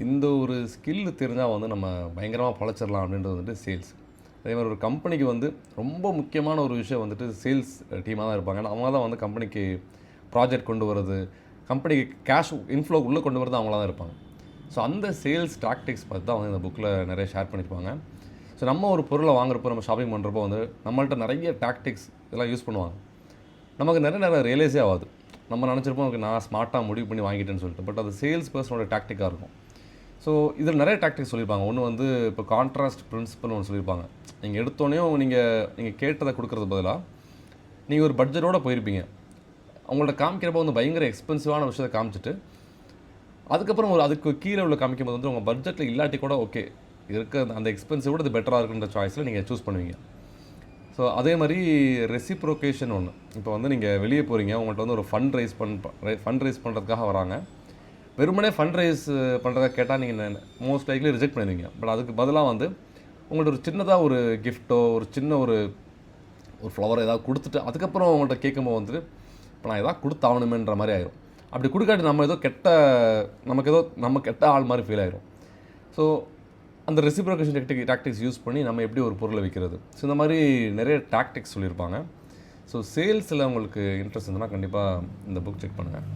இந்த ஒரு ஸ்கில் தெரிஞ்சால் வந்து நம்ம பயங்கரமாக பொழைச்சிடலாம் அப்படின்றது வந்துட்டு சேல்ஸ். அதே மாதிரி ஒரு கம்பெனிக்கு வந்து ரொம்ப முக்கியமான ஒரு விஷயம் வந்துட்டு சேல்ஸ் டீமாக தான் இருப்பாங்க. ஏன்னா அவங்க தான் வந்து கம்பெனிக்கு ப்ராஜெக்ட் கொண்டு வரது, கம்பெனிக்கு கேஷ் இன்ஃப்ளோ உள்ளே கொண்டு வரது அவங்கள தான் இருப்பாங்க. ஸோ அந்த சேல்ஸ் டாக்டிக்ஸ் பார்த்து தான் வந்து இந்த புக்கில் நிறைய ஷேர் பண்ணியிருப்பாங்க. ஸோ நம்ம ஒரு பொருளை வாங்குறப்போ, நம்ம ஷாப்பிங் பண்ணுறப்போ வந்து நம்மள்ட்ட நிறைய டாக்டிக்ஸ் இதெல்லாம் யூஸ் பண்ணுவாங்க. நமக்கு நிறைய ரியலைஸே ஆகாது. நம்ம நினச்சிருப்போம் நான் ஸ்மார்ட்டாக முடிவு பண்ணி வாங்கிட்டேன்னு சொல்லிட்டு. பட் அது சேல்ஸ் பர்சனோட டாக்டிக்காக இருக்கும். ஸோ இதில் நிறைய டாக்டிக்ஸ் சொல்லியிருப்பாங்க. ஒன்று வந்து இப்போ கான்ட்ராஸ்ட் பிரின்சிபல் ஒன்று சொல்லியிருப்பாங்க. நீங்கள் எடுத்தோடனையும் நீங்கள் கேட்டதை கொடுக்குறது பதிலாக நீங்கள் ஒரு பட்ஜெட்டோடு போயிருப்பீங்க. அவங்கள்ட்ட காமிக்கிறப்போ வந்து பயங்கர எக்ஸ்பென்சிவான விஷயத்தை காமிச்சிட்டு அதுக்கப்புறம் அதுக்கு கீழே உள்ள காமிக்கும்போது வந்து உங்கள் பட்ஜெட்டில் இல்லாட்டி கூட ஓகே இருக்க அந்த எக்ஸ்பென்சிவோட இது பெட்டராக இருக்குன்ற சாய்ஸில் நீங்கள் சூஸ் பண்ணுவீங்க. ஸோ அதே மாதிரி ரெசிப்ரோகேஷன் ஒன்று. இப்போ வந்து நீங்கள் வெளியே போகிறீங்க, உங்கள்கிட்ட வந்து ஒரு ஃபண்ட் ரைஸ் பண்ணுறதுக்காக வராங்க. வெறுமனே ஃபண்ட் ரைஸ் பண்ணுறதா கேட்டால் நீங்கள் மோஸ்ட் லைக்லி ரிஜெக்ட் பண்ணிடுவீங்க. பட் அதுக்கு பதிலாக வந்து உங்கள்கிட்ட ஒரு சின்னதாக ஒரு கிஃப்ட்டோ ஒரு சின்ன ஒரு ஃப்ளவர் ஏதாவது கொடுத்துட்டு அதுக்கப்புறம் உங்கள்கிட்ட கேட்கும்போது வந்துட்டு இப்போ நான் எதாவது கொடுத்தாகணுமேன்ற மாதிரி ஆயிரும். அப்படி கொடுக்காட்டி நம்ம கெட்ட ஆள் மாதிரி ஃபீல் ஆயிரும். ஸோ அந்த ரெசிப்ரோகேஷன் டாக்டிக்ஸ் யூஸ் பண்ணி நம்ம எப்படி ஒரு பொருளை விற்கிறது. ஸோ இந்த மாதிரி நிறைய டாக்டிக்ஸ் சொல்லியிருப்பாங்க. ஸோ சேல்ஸில் உங்களுக்கு இன்ட்ரெஸ்ட் இருந்ததுன்னா கண்டிப்பாக இந்த புக் செக் பண்ணுங்கள்.